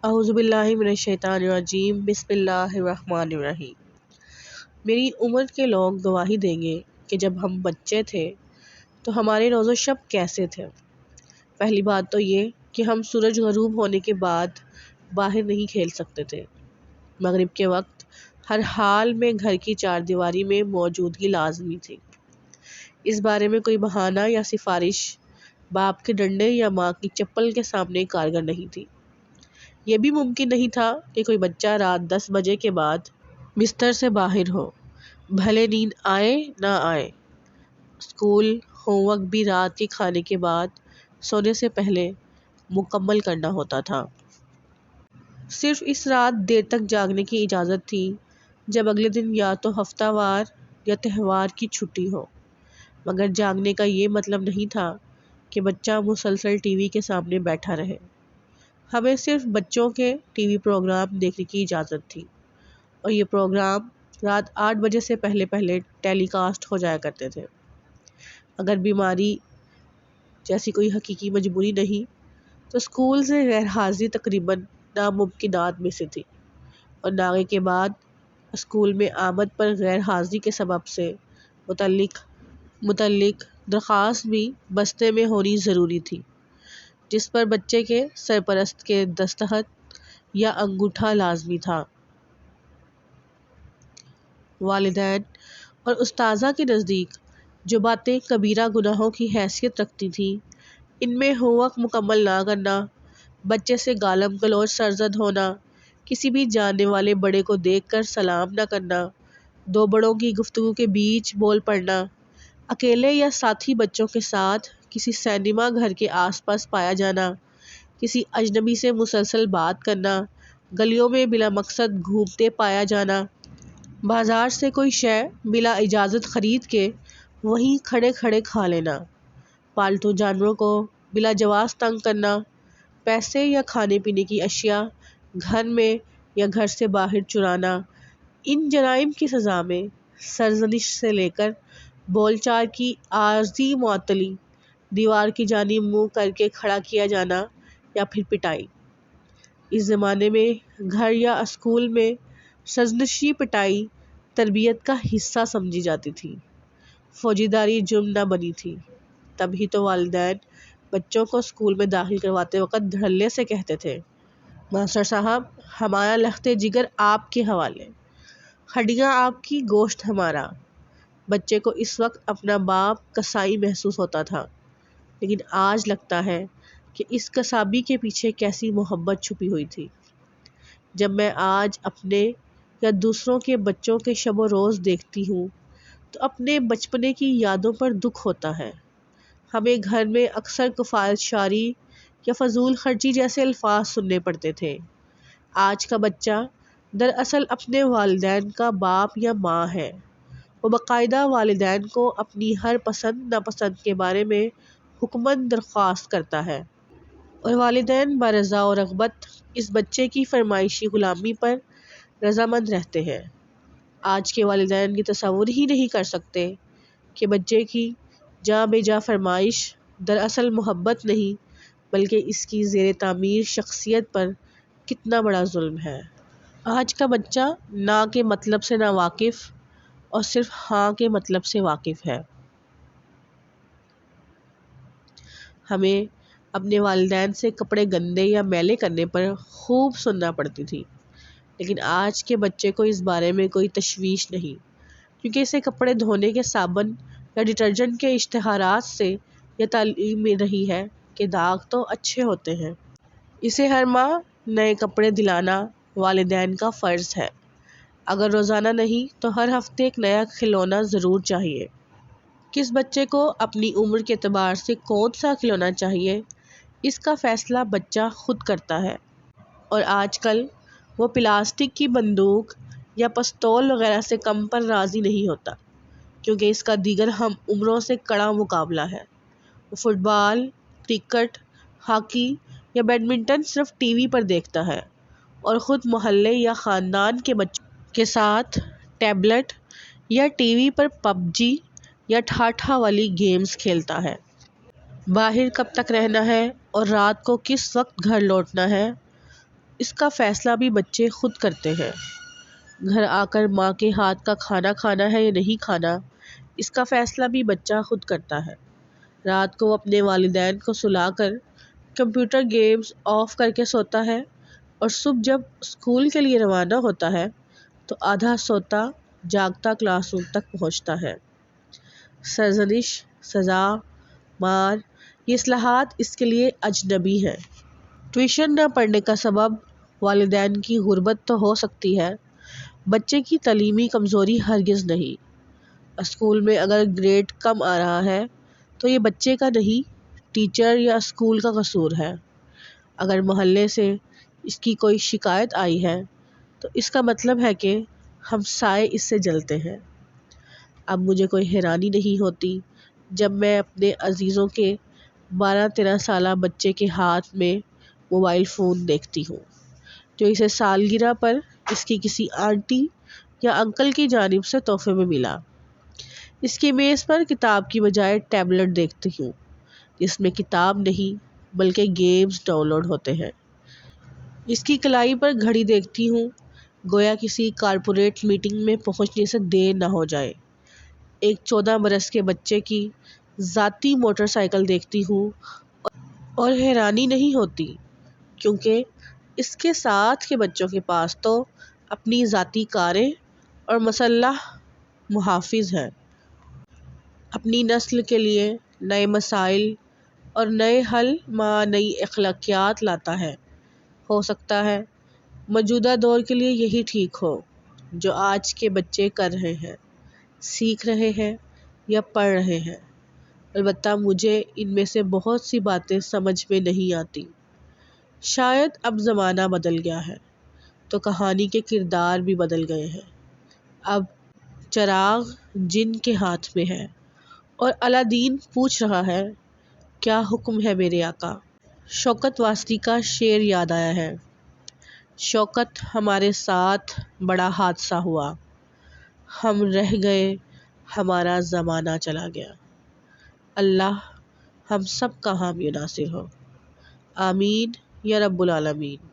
اعوذ باللہ من الشیطان الرجیم بسم اللہ الرحمن الرحیم۔ میری عمر کے لوگ گواہی دیں گے کہ جب ہم بچے تھے تو ہمارے روز و شب کیسے تھے۔ پہلی بات تو یہ کہ ہم سورج غروب ہونے کے بعد باہر نہیں کھیل سکتے تھے۔ مغرب کے وقت ہر حال میں گھر کی چار دیواری میں موجودگی لازمی تھی۔ اس بارے میں کوئی بہانہ یا سفارش باپ کے ڈنڈے یا ماں کی چپل کے سامنے کارگر نہیں تھی۔ یہ بھی ممکن نہیں تھا کہ کوئی بچہ رات 10 بجے کے بعد بستر سے باہر ہو، بھلے نیند آئے نہ آئے۔ اسکول ہوم ورک بھی رات کے کھانے کے بعد سونے سے پہلے مکمل کرنا ہوتا تھا۔ صرف اس رات دیر تک جاگنے کی اجازت تھی جب اگلے دن یا تو ہفتہ وار یا تہوار کی چھٹی ہو، مگر جاگنے کا یہ مطلب نہیں تھا کہ بچہ مسلسل ٹی وی کے سامنے بیٹھا رہے۔ ہمیں صرف بچوں کے ٹی وی پروگرام دیکھنے کی اجازت تھی، اور یہ پروگرام رات 8 بجے سے پہلے ٹیلی کاسٹ ہو جایا کرتے تھے۔ اگر بیماری جیسی کوئی حقیقی مجبوری نہیں تو اسکول سے غیر حاضری تقریباً ناممکنات میں سے تھی، اور ناغے کے بعد اسکول میں آمد پر غیر حاضری کے سبب سے متعلق درخواست بھی بستے میں ہونی ضروری تھی، جس پر بچے کے سرپرست کے دستخط یا انگوٹھا لازمی تھا۔ والدین اور اساتذہ کے نزدیک جو باتیں کبیرہ گناہوں کی حیثیت رکھتی تھیں، ان میں ہوم ورک مکمل نہ کرنا، بچے سے گالم گلوچ سرزد ہونا، کسی بھی جاننے والے بڑے کو دیکھ کر سلام نہ کرنا، دو بڑوں کی گفتگو کے بیچ بول پڑنا، اکیلے یا ساتھی بچوں کے ساتھ کسی سینما گھر کے آس پاس پایا جانا، کسی اجنبی سے مسلسل بات کرنا، گلیوں میں بلا مقصد گھومتے پایا جانا، بازار سے کوئی شے بلا اجازت خرید کے وہیں کھڑے کھڑے کھا لینا، پالتو جانوروں کو بلا جواز تنگ کرنا، پیسے یا کھانے پینے کی اشیاء گھر میں یا گھر سے باہر چرانا، ان جرائم کی سزا میں سرزنش سے لے کر بول چال کی عارضی معطلی، دیوار کی جانب منہ کر کے کھڑا کیا جانا یا پھر پٹائی۔ اس زمانے میں گھر یا اسکول میں سرزنشی پٹائی تربیت کا حصہ سمجھی جاتی تھی، فوجی داری جرم نہ بنی تھی۔ تبھی تو والدین بچوں کو اسکول میں داخل کرواتے وقت دھڑلے سے کہتے تھے، ماسٹر صاحب ہمارا لخت جگر آپ کے حوالے، ہڈیاں آپ کی گوشت ہمارا۔ بچے کو اس وقت اپنا باپ کسائی محسوس ہوتا تھا، لیکن آج لگتا ہے کہ اس کسابی کے پیچھے کیسی محبت چھپی ہوئی تھی۔ جب میں آج اپنے یا دوسروں کے بچوں کے شب و روز دیکھتی ہوں تو اپنے بچپنے کی یادوں پر دکھ ہوتا ہے۔ ہمیں گھر میں اکثر کفایت شعاری یا فضول خرچی جیسے الفاظ سننے پڑتے تھے۔ آج کا بچہ دراصل اپنے والدین کا باپ یا ماں ہے۔ وہ باقاعدہ والدین کو اپنی ہر پسند ناپسند کے بارے میں حکماً درخواست کرتا ہے، اور والدین برضا و رغبت اس بچے کی فرمائشی غلامی پر رضامند رہتے ہیں۔ آج کے والدین یہ تصور ہی نہیں کر سکتے کہ بچے کی جاں بے جا فرمائش دراصل محبت نہیں بلکہ اس کی زیر تعمیر شخصیت پر کتنا بڑا ظلم ہے۔ آج کا بچہ نہ کے مطلب سے نا واقف اور صرف ہاں کے مطلب سے واقف ہے۔ ہمیں اپنے والدین سے کپڑے گندے یا میلے کرنے پر خوب سننا پڑتی تھی، لیکن آج کے بچے کو اس بارے میں کوئی تشویش نہیں، کیونکہ اسے کپڑے دھونے کے صابن یا ڈٹرجنٹ کے اشتہارات سے یہ تعلیم مل رہی ہے کہ داغ تو اچھے ہوتے ہیں۔ اسے ہر ماہ نئے کپڑے دلانا والدین کا فرض ہے، اگر روزانہ نہیں تو ہر ہفتے ایک نیا کھلونا ضرور چاہیے۔ کس بچے کو اپنی عمر کے اعتبار سے کون سا کھلونا چاہیے، اس کا فیصلہ بچہ خود کرتا ہے، اور آج کل وہ پلاسٹک کی بندوق یا پستول وغیرہ سے کم پر راضی نہیں ہوتا، کیونکہ اس کا دیگر ہم عمروں سے کڑا مقابلہ ہے۔ وہ فٹ بال، کرکٹ، ہاکی یا بیڈمنٹن صرف ٹی وی پر دیکھتا ہے، اور خود محلے یا خاندان کے بچوں کے ساتھ ٹیبلٹ یا ٹی وی پر پب جی یا ٹھاٹھا والی گیمز کھیلتا ہے۔ باہر کب تک رہنا ہے اور رات کو کس وقت گھر لوٹنا ہے، اس کا فیصلہ بھی بچے خود کرتے ہیں۔ گھر آ کر ماں کے ہاتھ کا کھانا کھانا ہے یا نہیں کھانا، اس کا فیصلہ بھی بچہ خود کرتا ہے۔ رات کو وہ اپنے والدین کو سلا کر کمپیوٹر گیمز آف کر کے سوتا ہے، اور صبح جب اسکول کے لیے روانہ ہوتا ہے تو آدھا سوتا جاگتا کلاس روم تک پہنچتا ہے۔ سرزنش، سزا، مار، یہ اصطلاحات اس کے لیے اجنبی ہیں۔ ٹیوشن نہ پڑھنے کا سبب والدین کی غربت تو ہو سکتی ہے، بچے کی تعلیمی کمزوری ہرگز نہیں۔ اسکول میں اگر گریڈ کم آ رہا ہے تو یہ بچے کا نہیں، ٹیچر یا اسکول کا قصور ہے۔ اگر محلے سے اس کی کوئی شکایت آئی ہے تو اس کا مطلب ہے کہ ہم سائے اس سے جلتے ہیں۔ اب مجھے کوئی حیرانی نہیں ہوتی جب میں اپنے عزیزوں کے 12-13 سالہ بچے کے ہاتھ میں موبائل فون دیکھتی ہوں، جو اسے سالگرہ پر اس کی کسی آنٹی یا انکل کی جانب سے تحفے میں ملا۔ اس کی میز پر کتاب کی بجائے ٹیبلٹ دیکھتی ہوں، جس میں کتاب نہیں بلکہ گیمز ڈاؤن لوڈ ہوتے ہیں۔ اس کی کلائی پر گھڑی دیکھتی ہوں، گویا کسی کارپوریٹ میٹنگ میں پہنچنے سے دیر نہ ہو جائے۔ ایک 14 برس کے بچے کی ذاتی موٹر سائیکل دیکھتی ہوں اور حیرانی نہیں ہوتی، کیونکہ اس کے ساتھ کے بچوں کے پاس تو اپنی ذاتی کاریں اور مسلح محافظ ہیں۔ اپنی نسل کے لیے نئے مسائل اور نئے حل مع نئی اخلاقیات لاتا ہے۔ ہو سکتا ہے موجودہ دور کے لیے یہی ٹھیک ہو جو آج کے بچے کر رہے ہیں، سیکھ رہے ہیں یا پڑھ رہے ہیں۔ البتہ مجھے ان میں سے بہت سی باتیں سمجھ میں نہیں آتی۔ شاید اب زمانہ بدل گیا ہے تو کہانی کے کردار بھی بدل گئے ہیں۔ اب چراغ جن کے ہاتھ میں ہے اور الادین پوچھ رہا ہے، کیا حکم ہے میرے آقا؟ شوکت واسطی کا شعر یاد آیا ہے۔ شوکت، ہمارے ساتھ بڑا حادثہ ہوا، ہم رہ گئے، ہمارا زمانہ چلا گیا۔ اللہ ہم سب کا حامی و ناصر ہو، آمین یا رب العالمین۔